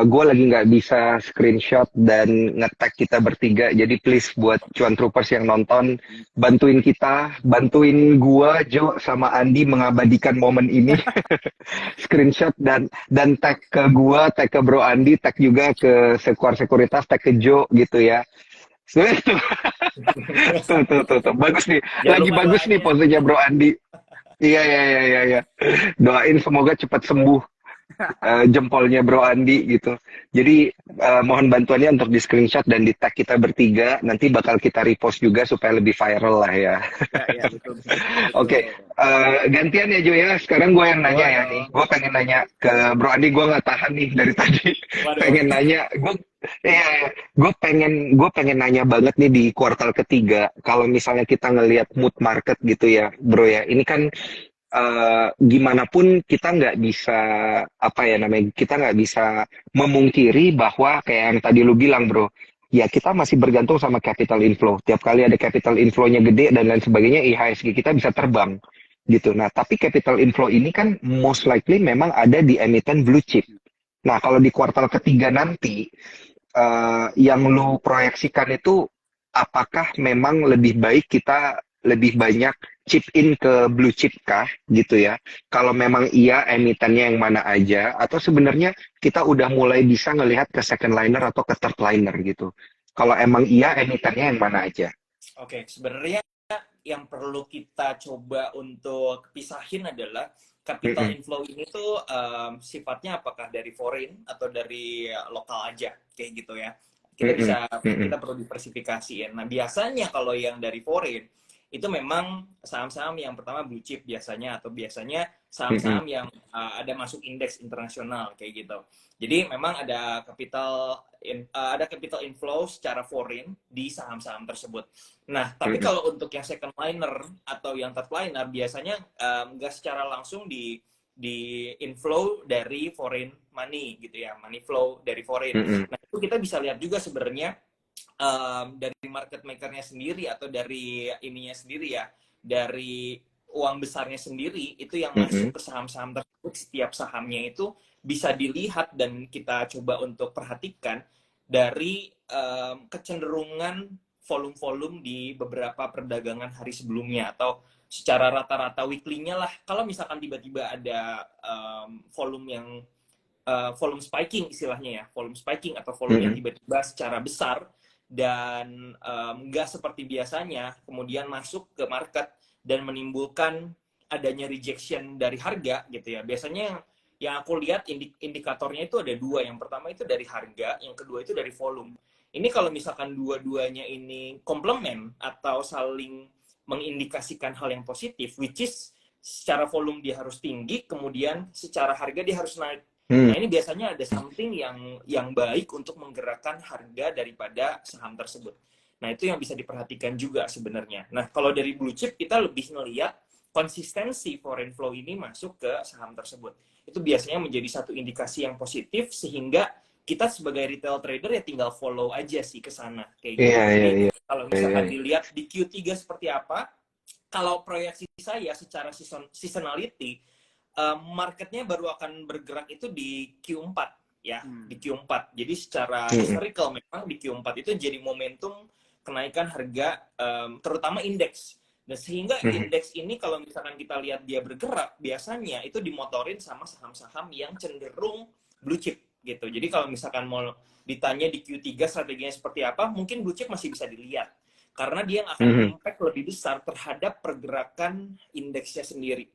[SPEAKER 3] Gue lagi nggak bisa screenshot dan nge-tag kita bertiga, jadi please buat cuan troopers yang nonton, bantuin kita, bantuin gue, Jo sama Andi mengabadikan momen ini. Screenshot dan tag ke gue, tag ke Bro Andi, tag juga ke Sekuar Sekuritas, tag ke Jo gitu ya. Tuh. Bagus nih. Lagi bagus nih posenya Bro Andi. Iya. Doain semoga cepat sembuh jempolnya Bro Andi gitu. Jadi mohon bantuannya untuk di screenshot dan di tag kita bertiga. Nanti bakal kita repost juga supaya lebih viral lah ya.
[SPEAKER 1] Ya, betul.
[SPEAKER 3] Oke. Gantian ya Jo ya. Sekarang gue yang nanya ya nih. Gue pengen nanya ke Bro Andi. Gue nggak tahan nih dari tadi. Pengen nanya. Gue pengen nanya banget nih di kuartal ketiga. Kalau misalnya kita ngelihat mood market gitu ya, Bro ya. Ini kan gimana pun kita nggak bisa kita nggak bisa memungkiri bahwa kayak yang tadi lu bilang Bro, ya kita masih bergantung sama capital inflow. Tiap kali ada capital inflow-nya gede dan lain sebagainya, IHSG kita bisa terbang gitu. Nah tapi capital inflow ini kan most likely memang ada di emiten blue chip. Nah kalau di kuartal ketiga nanti yang lu proyeksikan itu, apakah memang lebih baik kita lebih banyak chip in ke blue chip kah gitu ya? Kalau memang iya, emitennya yang mana aja, atau sebenarnya kita udah mulai bisa ngelihat ke second liner atau ke third liner gitu? Kalau emang iya, emitennya yang mana aja?
[SPEAKER 2] Oke, sebenarnya yang perlu kita coba untuk pisahin adalah capital inflow ini tuh sifatnya apakah dari foreign atau dari lokal aja kayak gitu ya. Kita perlu diversifikasi ya. Nah biasanya kalau yang dari foreign itu memang saham-saham yang pertama blue chip biasanya, atau biasanya saham-saham yang ada masuk indeks internasional kayak gitu. Jadi memang ada capital inflow secara foreign di saham-saham tersebut. Nah, tapi kalau untuk yang second liner atau yang third liner biasanya nggak secara langsung di inflow dari foreign money gitu ya, money flow dari foreign. Nah, itu kita bisa lihat juga sebenarnya dari market makernya sendiri atau dari ininya sendiri ya, dari uang besarnya sendiri itu yang masuk ke saham-saham tersebut. Setiap sahamnya itu bisa dilihat dan kita coba untuk perhatikan dari kecenderungan volume-volume di beberapa perdagangan hari sebelumnya atau secara rata-rata weekly-nya lah. Kalau misalkan tiba-tiba ada volume yang volume spiking istilahnya ya, volume spiking atau volume yang tiba-tiba secara besar dan nggak seperti biasanya kemudian masuk ke market dan menimbulkan adanya rejection dari harga gitu ya. Biasanya yang aku lihat indikatornya itu ada dua. Yang pertama itu dari harga, yang kedua itu dari volume. Ini kalau misalkan dua-duanya ini komplement atau saling mengindikasikan hal yang positif, which is secara volume dia harus tinggi, kemudian secara harga dia harus naik. Nah, ini biasanya ada something yang baik untuk menggerakkan harga daripada saham tersebut. Nah, itu yang bisa diperhatikan juga sebenarnya. Nah, kalau dari blue chip kita lebih ngelihat konsistensi foreign flow ini masuk ke saham tersebut. Itu biasanya menjadi satu indikasi yang positif sehingga kita sebagai retail trader ya tinggal follow aja sih ke sana kayak gitu.
[SPEAKER 3] Iya, iya,
[SPEAKER 2] Jadi
[SPEAKER 3] iya.
[SPEAKER 2] kalau misalkan dilihat di Q3 seperti apa, kalau proyeksi saya secara seasonality, marketnya baru akan bergerak itu di Q4 ya, di Q4. Jadi secara historical memang di Q4 itu jadi momentum kenaikan harga terutama indeks. Dan sehingga indeks ini kalau misalkan kita lihat dia bergerak, biasanya itu dimotorin sama saham-saham yang cenderung blue chip gitu. Jadi kalau misalkan mau ditanya di Q3 strateginya seperti apa, mungkin blue chip masih bisa dilihat. Karena dia akan impact lebih besar terhadap pergerakan indeksnya sendiri.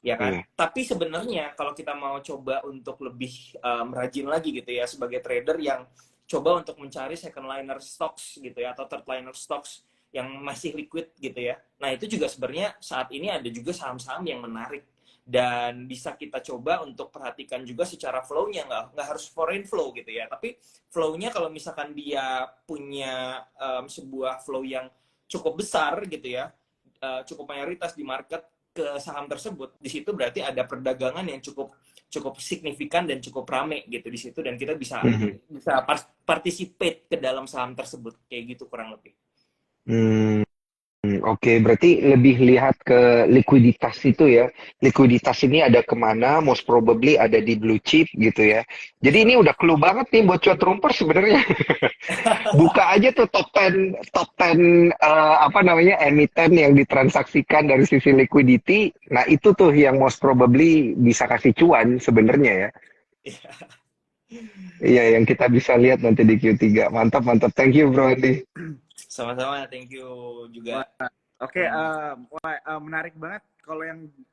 [SPEAKER 2] Ya kan? Tapi sebenarnya kalau kita mau coba untuk lebih rajin lagi gitu ya, sebagai trader yang coba untuk mencari second liner stocks gitu ya, atau third liner stocks yang masih liquid gitu ya. Nah, itu juga sebenarnya saat ini ada juga saham-saham yang menarik. Dan bisa kita coba untuk perhatikan juga secara flow-nya, nggak harus foreign flow gitu ya. Tapi flow-nya kalau misalkan dia punya sebuah flow yang cukup besar gitu ya, cukup mayoritas di market ke saham tersebut, di situ berarti ada perdagangan yang cukup signifikan dan cukup rame gitu di situ, dan kita bisa participate ke dalam saham tersebut kayak gitu kurang lebih.
[SPEAKER 3] Oke, berarti lebih lihat ke likuiditas itu ya. Likuiditas ini ada kemana? Most probably ada di blue chip gitu ya. Jadi ini udah clue banget nih buat cuan trumper sebenarnya. Buka aja tuh top 10 apa namanya emiten yang ditransaksikan dari sisi liquidity. Nah itu tuh yang most probably bisa kasih cuan sebenarnya ya. Iya, yang kita bisa lihat nanti di Q3. Mantap, mantap. Thank you, Bro Andi.
[SPEAKER 2] Sama-sama, thank you juga.
[SPEAKER 1] Oke, menarik banget kalau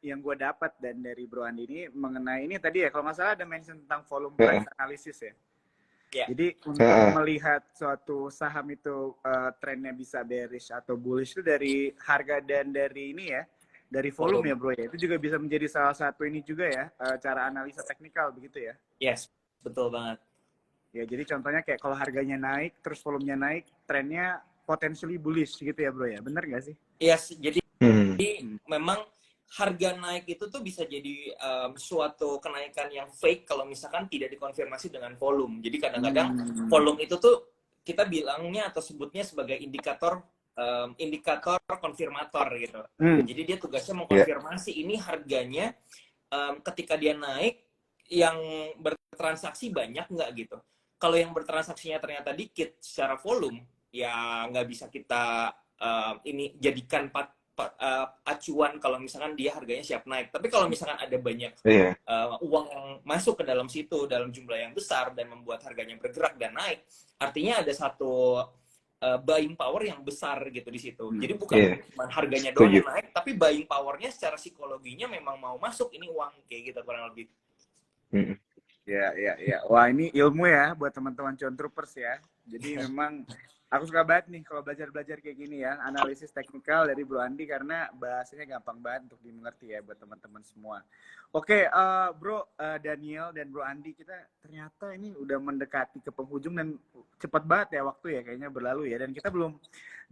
[SPEAKER 1] yang gue dapat dan dari Bro Andi ini mengenai ini tadi ya, kalau nggak salah ada mention tentang volume price analysis ya. Jadi untuk melihat suatu saham itu trennya bisa bearish atau bullish itu dari harga dan dari ini ya, dari volume ya Bro ya. Itu juga bisa menjadi salah satu ini juga ya, cara analisa teknikal begitu ya.
[SPEAKER 2] Yes, betul banget.
[SPEAKER 1] Ya, jadi contohnya kayak kalau harganya naik, terus volumenya naik, trennya potentially bullish gitu ya Bro ya, bener nggak sih?
[SPEAKER 2] Yes, jadi memang harga naik itu tuh bisa jadi suatu kenaikan yang fake kalau misalkan tidak dikonfirmasi dengan volume. Jadi kadang-kadang volume itu tuh kita bilangnya atau sebutnya sebagai indikator konfirmator gitu. Jadi dia tugasnya mengkonfirmasi ini harganya ketika dia naik yang bertransaksi banyak nggak gitu. Kalau yang bertransaksinya ternyata dikit secara volume, ya nggak bisa kita ini jadikan acuan kalau misalkan dia harganya siap naik. Tapi kalau misalkan ada banyak uang yang masuk ke dalam situ dalam jumlah yang besar dan membuat harganya bergerak dan naik, artinya ada satu buying power yang besar gitu di situ. Jadi bukan cuma harganya doang yang naik, tapi buying powernya secara psikologinya memang mau masuk ini uang kayak gitu kurang lebih.
[SPEAKER 1] Ya. Wah, ini ilmu ya buat teman-teman cuan troopers ya. Jadi memang aku suka banget nih kalau belajar kayak gini ya, analisis teknikal dari Bro Andi karena bahasanya gampang banget untuk dimengerti ya buat teman-teman semua. Oke, Bro Daniel dan Bro Andi, kita ternyata ini udah mendekati ke penghujung dan cepat banget ya waktu ya kayaknya berlalu ya, dan kita belum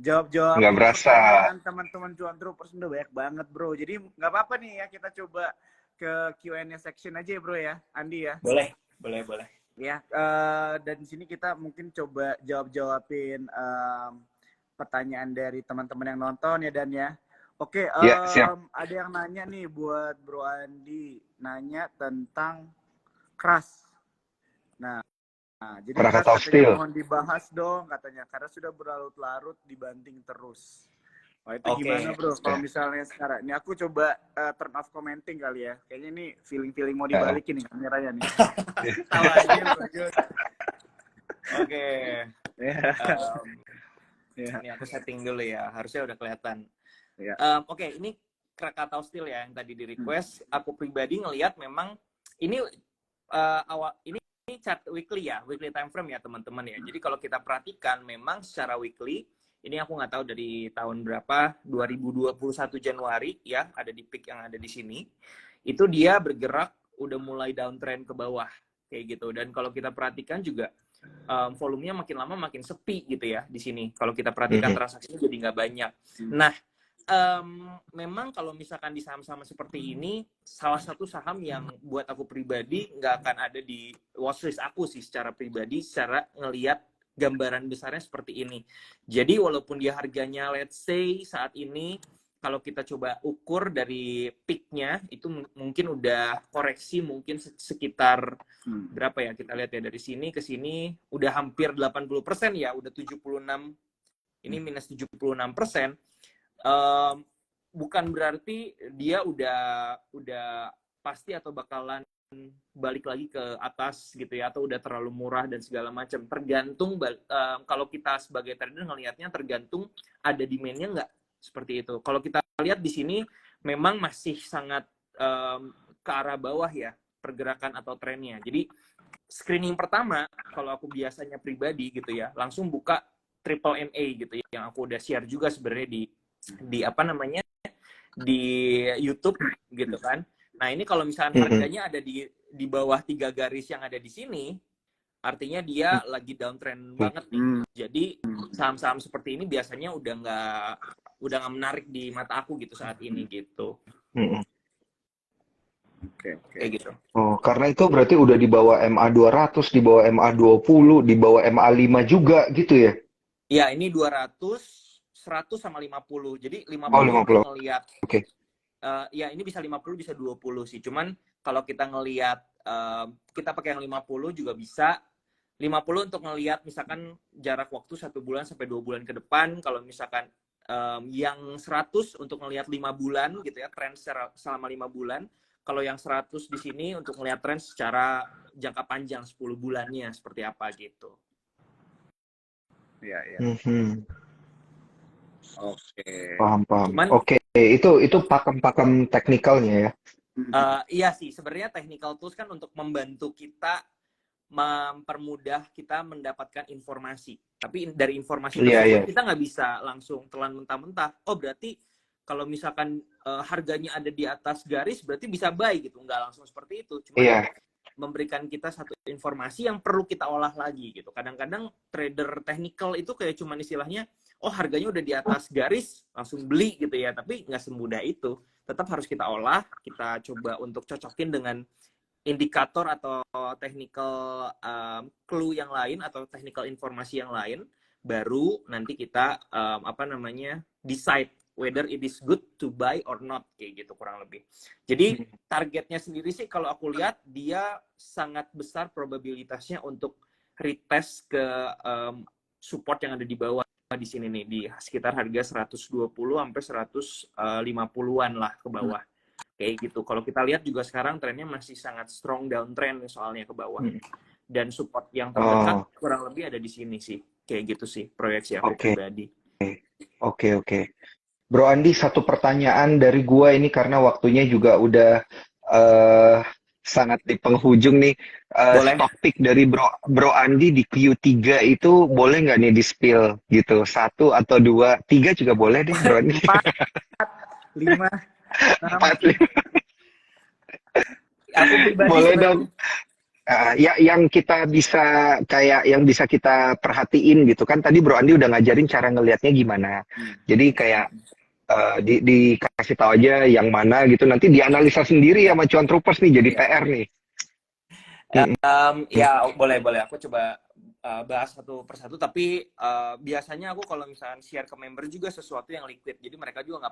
[SPEAKER 1] jawab pertanyaan teman-teman cuan troopers udah banyak banget Bro. Jadi nggak apa-apa nih ya, kita coba ke Q&A section aja ya Bro ya, Andi ya.
[SPEAKER 2] Boleh.
[SPEAKER 1] Ya, dan di sini kita mungkin coba jawabin pertanyaan dari teman-teman yang nonton ya Dan ya. Oke, ada yang nanya nih buat Bro Andi, nanya tentang KRAS. Nah, jadi KRAS katanya mohon dibahas dong katanya, karena sudah berlarut-larut dibanting terus. Wah, itu gimana Bro? Kalau misalnya sekarang, ini aku coba turn off commenting kali ya. Kayaknya ini feeling mau dibalikin nih kameranya nih.
[SPEAKER 2] Oke. Ini aku setting dulu ya. Harusnya udah kelihatan. Oke, ini Krakatau Steel ya yang tadi di request. Aku pribadi ngelihat memang ini ini chart weekly ya, weekly time frame ya teman-teman ya. Jadi kalau kita perhatikan memang secara weekly, ini aku nggak tahu dari tahun berapa, 2021 Januari ya, ada di peak yang ada di sini. Itu dia bergerak udah mulai downtrend ke bawah kayak gitu. Dan kalau kita perhatikan juga volumenya makin lama makin sepi gitu ya di sini. Kalau kita perhatikan transaksinya jadi nggak banyak. Nah, memang kalau misalkan di saham-saham seperti ini, salah satu saham yang buat aku pribadi nggak akan ada di watchlist aku sih secara pribadi, secara ngelihat gambaran besarnya seperti ini. Jadi walaupun dia harganya let's say saat ini kalau kita coba ukur dari peak-nya itu mungkin udah koreksi mungkin sekitar berapa ya, kita lihat ya dari sini ke sini udah hampir 80% ya, udah 76, ini minus 76%. Bukan berarti dia udah pasti atau bakalan balik lagi ke atas gitu ya, atau udah terlalu murah dan segala macam. Tergantung kalau kita sebagai trader ngelihatnya tergantung ada demand-nya nggak, seperti itu. Kalau kita lihat di sini memang masih sangat ke arah bawah ya pergerakan atau trennya. Jadi screening pertama kalau aku biasanya pribadi gitu ya, langsung buka triple NA gitu ya, yang aku udah share juga sebenarnya di apa namanya di YouTube gitu kan. Nah ini kalau misalnya harganya ada di bawah 3 garis yang ada di sini, artinya dia lagi downtrend banget nih. Jadi saham-saham seperti ini biasanya udah nggak menarik di mata aku gitu saat ini gitu. Kayak gitu.
[SPEAKER 3] Oh, karena itu berarti udah di bawah MA 200, di bawah MA 20, di bawah MA 5 juga gitu ya?
[SPEAKER 2] Ya, ini 200, 100 sama 50. Jadi 50
[SPEAKER 3] Oh,
[SPEAKER 2] untuk
[SPEAKER 3] 50.
[SPEAKER 2] ngelihat.
[SPEAKER 3] Oke.
[SPEAKER 2] Ya, ini bisa 50, bisa 20 sih. Cuman kalau kita ngelihat, kita pakai yang 50 juga bisa. 50 untuk ngelihat misalkan jarak waktu 1 bulan sampai 2 bulan ke depan. Kalau misalkan yang 100 untuk ngelihat 5 bulan gitu ya, tren selama 5 bulan. Kalau yang 100 di sini untuk ngelihat tren secara jangka panjang 10 bulannya seperti apa gitu.
[SPEAKER 1] Iya, iya.
[SPEAKER 2] Oke.
[SPEAKER 3] Paham.
[SPEAKER 2] Cuman,
[SPEAKER 3] Oke, itu pakem-pakem teknikalnya ya.
[SPEAKER 2] iya sih, sebenarnya technical tools kan untuk membantu kita mempermudah kita mendapatkan informasi. Tapi dari informasi tersebut kita nggak bisa langsung telan mentah-mentah. Oh berarti kalau misalkan harganya ada di atas garis berarti bisa buy gitu. Nggak langsung seperti itu. Cuma memberikan kita satu informasi yang perlu kita olah lagi gitu. Kadang-kadang trader technical itu kayak cuman istilahnya, oh harganya udah di atas garis langsung beli gitu ya. Tapi nggak semudah itu. Tetap harus kita olah, kita coba untuk cocokin dengan indikator atau technical clue yang lain atau technical informasi yang lain, baru nanti kita decide whether it is good to buy or not, kayak gitu kurang lebih. Jadi targetnya sendiri sih kalau aku lihat dia sangat besar probabilitasnya untuk retest ke support yang ada di bawah di sini nih, di sekitar harga 120 sampai 150-an lah ke bawah. Kayak gitu. Kalau kita lihat juga sekarang trennya masih sangat strong downtrend soalnya ke bawah. Dan support yang terdekat kurang lebih ada di sini sih. Kayak gitu sih proyeksi aku pribadi.
[SPEAKER 3] Oke. Bro Andi, satu pertanyaan dari gua ini karena waktunya juga udah sangat di penghujung nih. Stock pick dari Bro Andi di Q3 itu boleh nggak nih di-spill gitu? 1 atau 2, 3 juga boleh deh Bro Andi.
[SPEAKER 1] 4, 5,
[SPEAKER 3] 4, 5.
[SPEAKER 2] Aku pribadi
[SPEAKER 3] boleh dong. Yang kita bisa yang bisa kita perhatiin gitu kan, tadi Bro Andi udah ngajarin cara ngelihatnya gimana. Jadi kayak dikasih tahu aja yang mana gitu, nanti dianalisa sendiri sama Cuan Troopers nih, jadi PR nih.
[SPEAKER 2] Ya boleh aku coba bahas satu persatu, tapi biasanya aku kalau misalnya share ke member juga sesuatu yang liquid, jadi mereka juga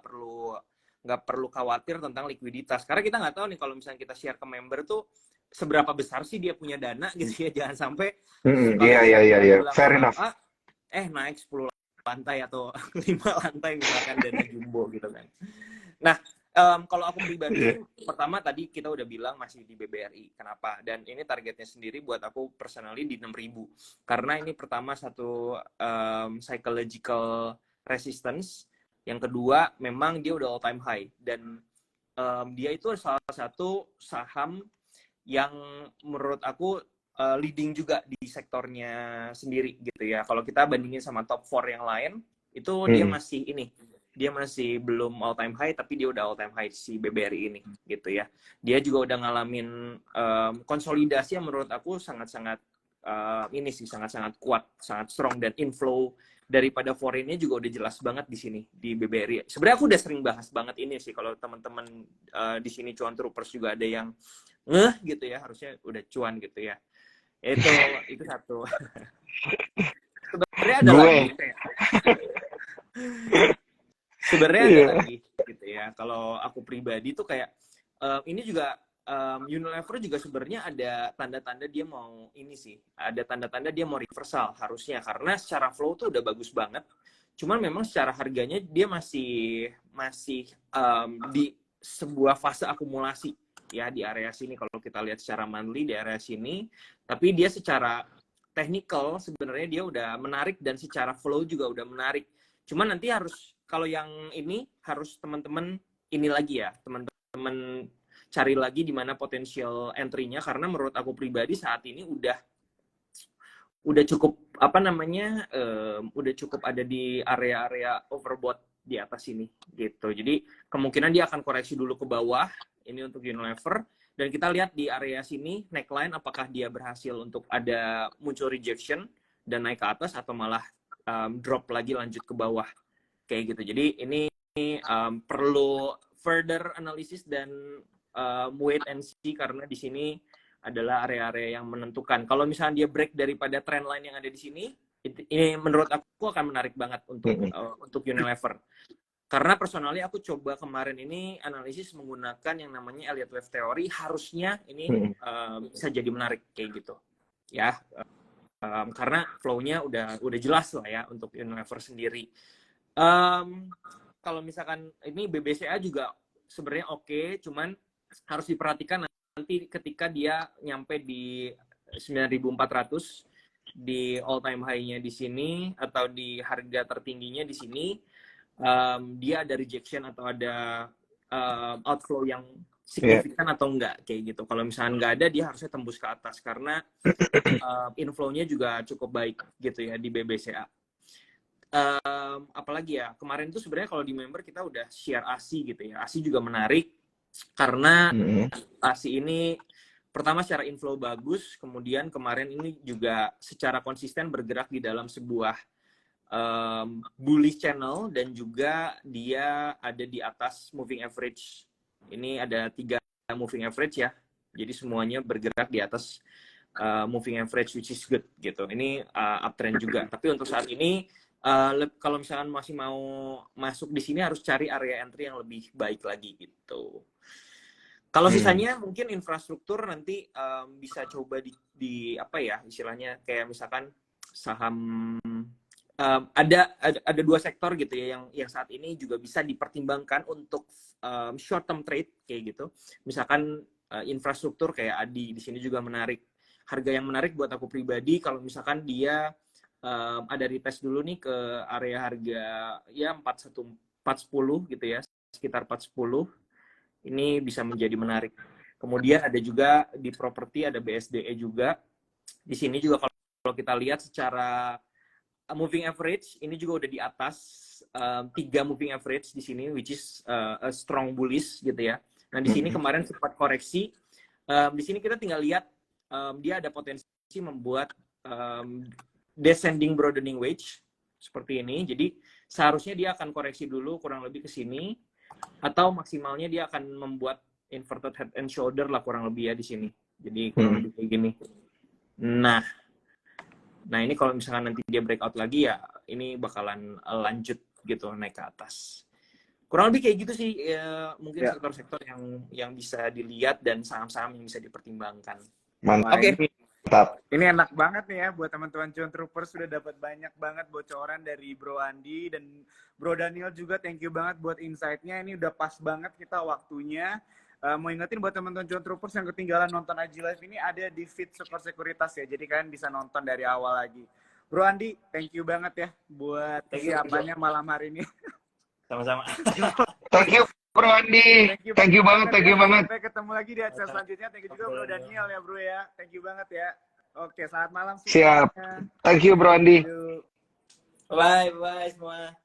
[SPEAKER 2] nggak perlu khawatir tentang likuiditas, karena kita nggak tahu nih kalau misalnya kita share ke member tuh seberapa besar sih dia punya dana gitu ya. Jangan sampai
[SPEAKER 3] Iya, fair enough.
[SPEAKER 2] Naik 10 lantai atau 5 lantai misalkan dana jumbo gitu kan. Nah, kalau aku pribadi pertama tadi kita udah bilang masih di BBRI. Kenapa? Dan ini targetnya sendiri buat aku personally di 6.000. Karena ini pertama satu psychological resistance. Yang kedua memang dia udah all time high, dan dia itu salah satu saham yang menurut aku leading juga di sektornya sendiri gitu ya. Kalau kita bandingin sama top 4 yang lain, itu dia masih ini dia masih belum all time high, tapi dia udah all time high si BBRI ini gitu ya. Dia juga udah ngalamin konsolidasi yang menurut aku sangat-sangat ini sih sangat-sangat kuat, sangat strong, dan inflow daripada foreignnya juga udah jelas banget di sini di BBRI. Sebenarnya aku udah sering bahas banget ini sih, kalau teman-teman di sini cuan troopers juga ada yang gitu ya, harusnya udah cuan gitu ya. Itu satu. Sebenarnya ada lagi. Sebenarnya ada lagi gitu ya. Kalau aku pribadi tuh kayak ini juga Unilever juga sebenarnya ada tanda-tanda dia mau ini sih. Ada tanda-tanda dia mau reversal harusnya, karena secara flow tuh udah bagus banget. Cuman memang secara harganya dia masih di sebuah fase akumulasi ya di area sini kalau kita lihat secara monthly di area sini. Tapi dia secara technical sebenarnya dia udah menarik dan secara flow juga udah menarik. Cuman nanti harus, kalau yang ini harus teman-teman ini lagi ya, teman-teman cari lagi di mana potensial entry-nya, karena menurut aku pribadi saat ini udah cukup udah cukup ada di area-area overbought di atas ini gitu. Jadi kemungkinan dia akan koreksi dulu ke bawah ini untuk Unilever, dan kita lihat di area sini neckline apakah dia berhasil untuk ada muncul rejection dan naik ke atas, atau malah drop lagi lanjut ke bawah kayak gitu. Jadi ini perlu further analysis dan wait and see, karena di sini adalah area-area yang menentukan. Kalau misalnya dia break daripada trend line yang ada di sini, ini menurut aku akan menarik banget untuk Unilever. Karena personally aku coba kemarin ini analisis menggunakan yang namanya Elliott Wave Theory, harusnya ini bisa jadi menarik kayak gitu ya. Karena flow-nya udah jelas lah ya untuk Unilever sendiri. Kalau misalkan ini BBCA juga sebenarnya oke, cuman harus diperhatikan nanti ketika dia nyampe di 9.400 di all time high-nya di sini, atau di harga tertingginya di sini, dia ada rejection atau ada outflow yang signifikan atau enggak kayak gitu. Kalau misalnya nggak ada, dia harusnya tembus ke atas karena inflow-nya juga cukup baik gitu ya di BBCA. Apalagi ya, kemarin tuh sebenarnya kalau di member kita udah share ASI gitu ya. ASI juga menarik karena ASI ini pertama secara inflow bagus, kemudian kemarin ini juga secara konsisten bergerak di dalam sebuah bullish channel, dan juga dia ada di atas moving average. Ini ada 3 moving average ya, jadi semuanya bergerak di atas moving average, which is good gitu. Ini uptrend juga, tapi untuk saat ini kalau misalkan masih mau masuk di sini harus cari area entry yang lebih baik lagi gitu. Kalau sisanya mungkin infrastruktur nanti bisa coba di apa ya istilahnya, kayak misalkan saham ada 2 sektor gitu ya yang saat ini juga bisa dipertimbangkan untuk short term trade kayak gitu. Misalkan infrastruktur kayak ADI di sini juga menarik. Harga yang menarik buat aku pribadi kalau misalkan dia ada retest dulu nih ke area harga ya 410 gitu ya, sekitar 410. Ini bisa menjadi menarik. Kemudian ada juga di properti ada BSDE juga. Di sini juga kalau kita lihat secara moving average ini juga udah di atas 3 moving average di sini, which is a strong bullish gitu ya. Nah di sini kemarin sempat koreksi. Di sini kita tinggal lihat dia ada potensi membuat descending broadening wedge seperti ini. Jadi seharusnya dia akan koreksi dulu kurang lebih ke sini, atau maksimalnya dia akan membuat inverted head and shoulder lah kurang lebih ya di sini. Jadi kurang lebih kayak gini. Nah ini kalau misalkan nanti dia breakout lagi ya ini bakalan lanjut gitu naik ke atas. Kurang lebih kayak gitu sih mungkin sektor-sektor yang bisa dilihat dan saham-saham yang bisa dipertimbangkan.
[SPEAKER 3] Mantap.
[SPEAKER 1] Oke.
[SPEAKER 3] Mantap.
[SPEAKER 1] Ini enak banget nih ya buat teman-teman Cuan Troopers, sudah dapat banyak banget bocoran dari Bro Andi dan Bro Daniel juga. Thank you banget buat insight-nya. Ini udah pas banget kita waktunya. Mau ingetin buat teman-teman Cuan Troopers yang ketinggalan nonton Aji Live ini ada di feed Sekor Sekuritas ya. Jadi kalian bisa nonton dari awal lagi. Bro Andi, thank you banget ya buat kesiapannya malam hari ini.
[SPEAKER 2] Sama-sama.
[SPEAKER 3] Thank you Bro Andi. Thank you banget.
[SPEAKER 1] Sampai ketemu lagi di acara selanjutnya. Thank you juga Bro Daniel ya Bro ya. Thank you banget ya. Oke, selamat malam semuanya.
[SPEAKER 3] Siap. Thank you Bro Andi.
[SPEAKER 2] Bye semua.